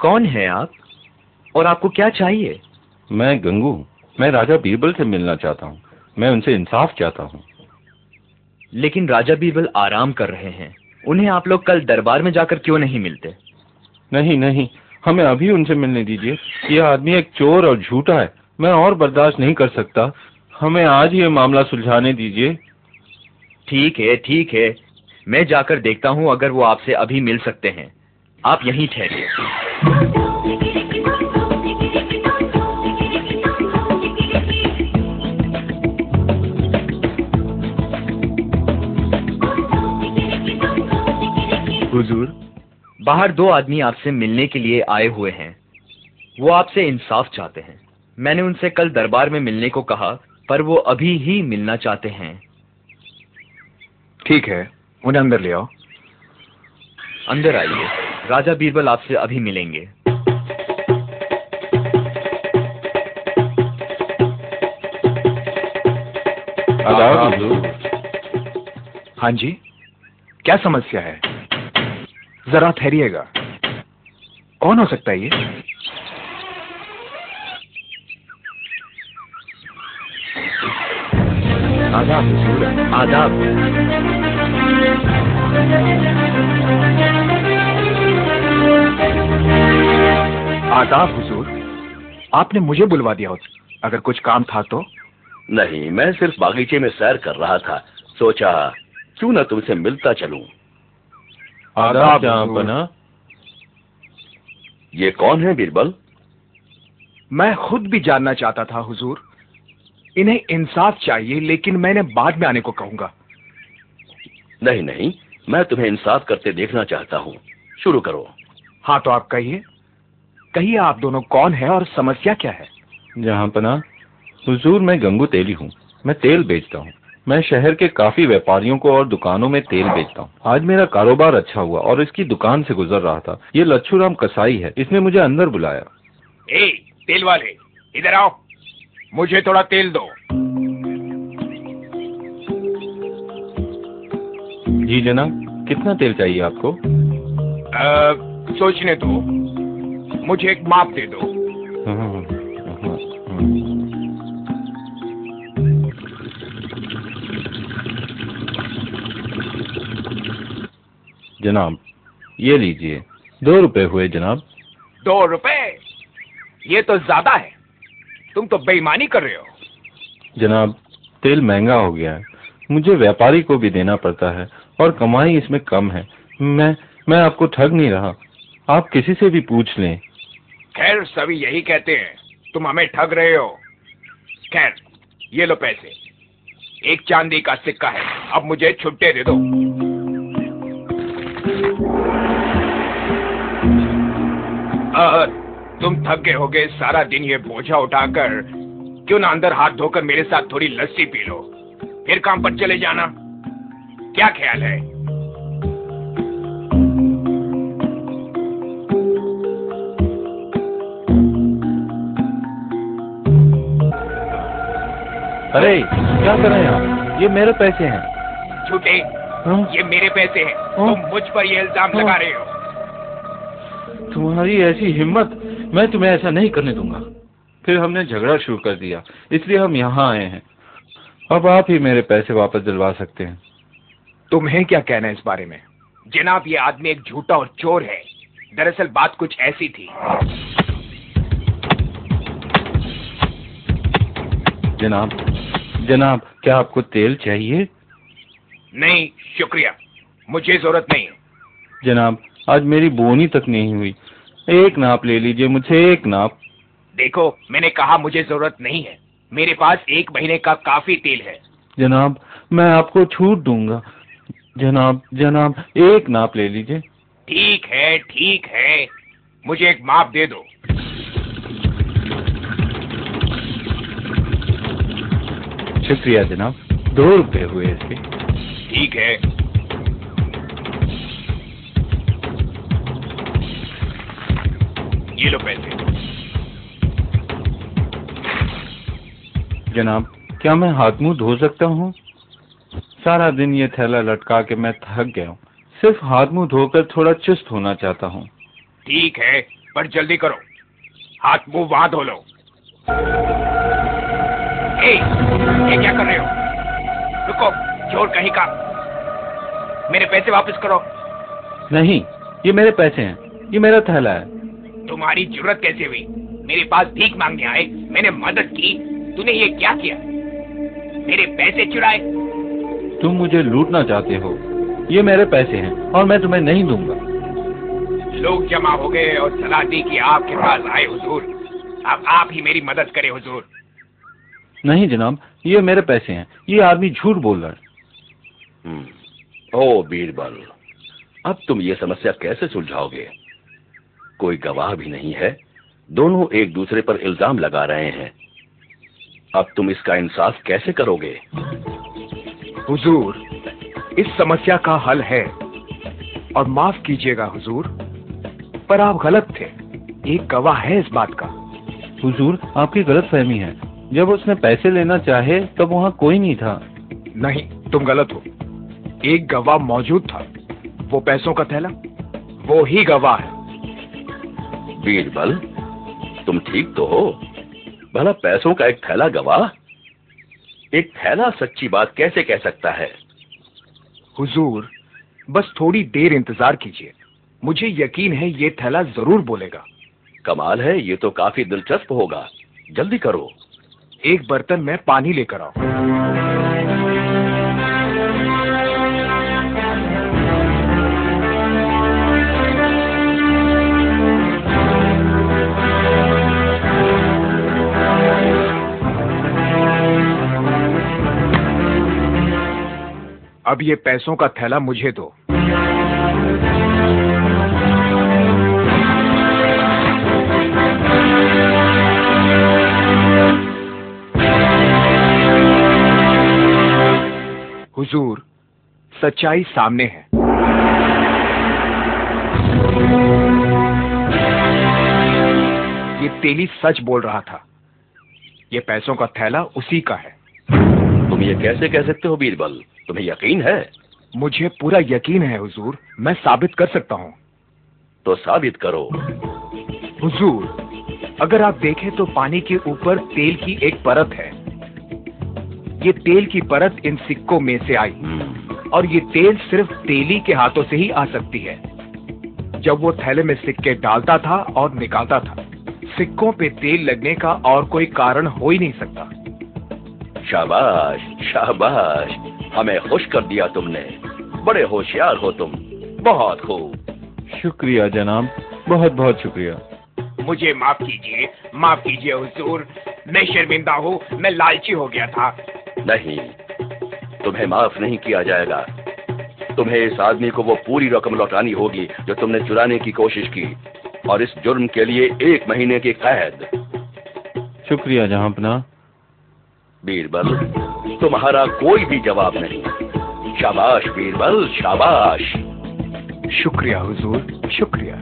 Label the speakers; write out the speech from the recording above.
Speaker 1: कौन है आप और आपको क्या चाहिए?
Speaker 2: मैं गंगू, मैं राजा बीरबल से मिलना चाहता हूँ। मैं उनसे इंसाफ चाहता हूँ।
Speaker 1: लेकिन राजा बीरबल आराम कर रहे हैं, उन्हें आप लोग कल दरबार में जाकर क्यों नहीं मिलते?
Speaker 2: नहीं नहीं, हमें अभी उनसे मिलने दीजिए। यह आदमी एक चोर और झूठा है, मैं और बर्दाश्त नहीं कर सकता। हमें आज ये मामला सुलझाने दीजिए।
Speaker 1: ठीक है, मैं जाकर देखता हूँ अगर वो आपसे अभी मिल सकते हैं। आप यहीं ठहरिए। हुजूर, बाहर दो आदमी आपसे मिलने के लिए आए हुए हैं। वो आपसे इंसाफ चाहते हैं। मैंने उनसे कल दरबार में मिलने को कहा, पर वो अभी ही मिलना चाहते हैं।
Speaker 3: ठीक है, उन्हें अंदर ले आओ।
Speaker 1: अंदर आइए, राजा बीरबल आपसे अभी मिलेंगे।
Speaker 2: आदाब हुजूर।
Speaker 3: हाँ जी, क्या समस्या है? जरा ठहरिएगा। कौन हो सकता है ये?
Speaker 1: आदाब हुजूर, आदाब।
Speaker 3: आदाब हुजूर, आपने मुझे बुलवा दिया होता, अगर कुछ काम था तो।
Speaker 4: नहीं, मैं सिर्फ बागीचे में सैर कर रहा था, सोचा क्यों न तुमसे मिलता चलूं।
Speaker 2: आदाब जहांपना।
Speaker 4: ये कौन है बीरबल?
Speaker 3: मैं खुद भी जानना चाहता था हुजूर। इन्हें इंसाफ चाहिए, लेकिन मैंने बाद में आने को कहूंगा।
Speaker 4: नहीं नहीं, मैं तुम्हें इंसाफ करते देखना चाहता हूँ। शुरू करो।
Speaker 3: हाँ तो आप कहिए, कहिए आप दोनों कौन है और समस्या क्या है?
Speaker 2: जहांपना, हुजूर मैं गंगू तेली हूँ। मैं तेल बेचता हूँ। मैं शहर के काफी व्यापारियों को और दुकानों में तेल बेचता हूँ। आज मेरा कारोबार अच्छा हुआ और इसकी दुकान से गुजर रहा था। ये लच्छूराम कसाई है, इसने मुझे अंदर बुलाया।
Speaker 3: ए, तेल वाले, इधर आओ, मुझे थोड़ा तेल दो।
Speaker 2: जी जनाब, कितना तेल चाहिए आपको?
Speaker 3: सोचने दो, मुझे एक माप दे दो।
Speaker 2: जनाब, ये लीजिए। 2 रुपए हुए जनाब।
Speaker 3: 2 रुपए? ये तो ज्यादा है, तुम तो बेईमानी कर रहे हो।
Speaker 2: जनाब, तेल महंगा हो गया है, मुझे व्यापारी को भी देना पड़ता है और कमाई इसमें कम है। मैं आपको ठग नहीं रहा, आप किसी से भी पूछ लें।
Speaker 3: खैर, सभी यही कहते हैं, तुम हमें ठग रहे हो। खैर, ये लो पैसे, एक चांदी का सिक्का है, अब मुझे छुट्टे दे दो। तुम थक गए होगे सारा दिन ये बोझा उठाकर, क्यों ना अंदर हाथ धोकर मेरे साथ थोड़ी लस्सी पी लो, फिर काम पर चले जाना। क्या ख्याल है?
Speaker 2: अरे क्या कर रहे हैं आप? ये मेरे पैसे हैं।
Speaker 3: झूठे, ये मेरे पैसे हैं। तुम मुझ पर ये इल्जाम लगा रहे हो।
Speaker 2: तुम्हारी ऐसी हिम्मत, मैं तुम्हें ऐसा नहीं करने दूंगा। फिर हमने झगड़ा शुरू कर दिया, इसलिए हम यहाँ आए हैं। अब आप ही मेरे पैसे वापस दिलवा सकते हैं।
Speaker 3: तुम्हें क्या कहना है इस बारे में? जनाब, ये आदमी एक झूठा और चोर है। दरअसल बात कुछ ऐसी थी।
Speaker 2: जनाब, क्या आपको तेल चाहिए?
Speaker 3: नहीं शुक्रिया, मुझे जरूरत नहीं है।
Speaker 2: जनाब, आज मेरी बोनी तक नहीं हुई। एक नाप ले लीजिए, मुझे एक नाप।
Speaker 3: देखो, मैंने कहा मुझे जरूरत नहीं है, मेरे पास 1 महीने का काफी तेल है।
Speaker 2: जनाब, मैं आपको छूट दूंगा। जनाब, एक नाप ले लीजिए।
Speaker 3: ठीक है, मुझे एक माप दे दो।
Speaker 2: शुक्रिया जनाब, 2 रुपए हुए इसके।
Speaker 3: ठीक है। ये लो पैसे।
Speaker 2: जनाब, क्या मैं हाथ मुंह धो सकता हूँ? सारा दिन ये थैला लटका के मैं थक गया हूँ। सिर्फ हाथ मुंह धोकर थोड़ा चुस्त होना चाहता हूँ।
Speaker 3: ठीक है, पर जल्दी करो, हाथ मुंह वहां धो लो। ये क्या कर रहे हो? रुको, चोर कहीं का, मेरे पैसे वापस करो।
Speaker 2: नहीं, ये मेरे पैसे हैं, ये मेरा थैला है।
Speaker 3: तुम्हारी जरूरत कैसे हुई? मेरे पास भीख मांगने आए, मैंने मदद की, तूने ये क्या किया? मेरे पैसे चुराए।
Speaker 2: तुम मुझे लूटना चाहते हो? ये मेरे पैसे हैं और मैं तुम्हें नहीं दूंगा।
Speaker 3: लोग जमा हो गए और सलाह दी कि आपके पास आए हुजूर, अब आप ही मेरी मदद करें हुजूर।
Speaker 2: नहीं जनाब, ये मेरे पैसे हैं, ये आदमी झूठ बोल रहा है।
Speaker 4: ओ बीरबल, अब तुम ये समस्या कैसे सुलझाओगे? कोई गवाह भी नहीं है, दोनों एक दूसरे पर इल्जाम लगा रहे हैं। अब तुम इसका इंसाफ कैसे करोगे?
Speaker 3: हुजूर, इस समस्या का हल है, और माफ कीजिएगा हुजूर, पर आप गलत थे। एक गवाह है इस बात का।
Speaker 2: हुजूर, आपकी गलतफहमी है। जब उसने पैसे लेना चाहे तब वहाँ कोई नहीं था।
Speaker 3: नहीं, तुम गलत हो। एक गवाह मौजूद था, वो पैसों का थैला, वो ही गवाह है।
Speaker 4: बीरबल, तुम ठीक तो हो? भला पैसों का एक थैला गवाह? एक थैला सच्ची बात कैसे कह सकता है?
Speaker 3: हुजूर, बस थोड़ी देर इंतजार कीजिए, मुझे यकीन है ये थैला जरूर बोलेगा।
Speaker 4: कमाल है, ये तो काफी दिलचस्प होगा। जल्दी करो।
Speaker 3: एक बर्तन में पानी लेकर आओ। अब ये पैसों का थैला मुझे दो। हुजूर, सच्चाई सामने है। ये तेली सच बोल रहा था, ये पैसों का थैला उसी का है।
Speaker 4: तुम ये कैसे कह सकते हो बीरबल? तुम्हें यकीन है?
Speaker 3: मुझे पूरा यकीन है हुजूर, मैं साबित कर सकता हूँ।
Speaker 4: तो साबित करो।
Speaker 3: हुजूर, अगर आप देखें तो पानी के ऊपर तेल की एक परत है। ये तेल की परत इन सिक्कों में से आई, और ये तेल सिर्फ तेली के हाथों से ही आ सकती है। जब वो थैले में सिक्के डालता था और निकालता था, सिक्कों पे तेल लगने का और कोई कारण हो ही नहीं सकता।
Speaker 4: शाबाश, शाबाश, हमें खुश कर दिया तुमने। बड़े होशियार हो तुम, बहुत खूब।
Speaker 2: शुक्रिया जनाब, बहुत बहुत शुक्रिया।
Speaker 3: मुझे माफ कीजिए हुजूर, मैं शर्मिंदा हूँ, मैं लालची हो गया था।
Speaker 4: नहीं, तुम्हें माफ नहीं किया जाएगा। तुम्हें इस आदमी को वो पूरी रकम लौटानी होगी जो तुमने चुराने की कोशिश की, और इस जुर्म के लिए 1 महीने की कैद।
Speaker 2: शुक्रिया जहांपनाह।
Speaker 4: बीरबल, तुम्हारा कोई भी जवाब नहीं। शाबाश बीरबल, शाबाश।
Speaker 3: शुक्रिया हुजूर, शुक्रिया।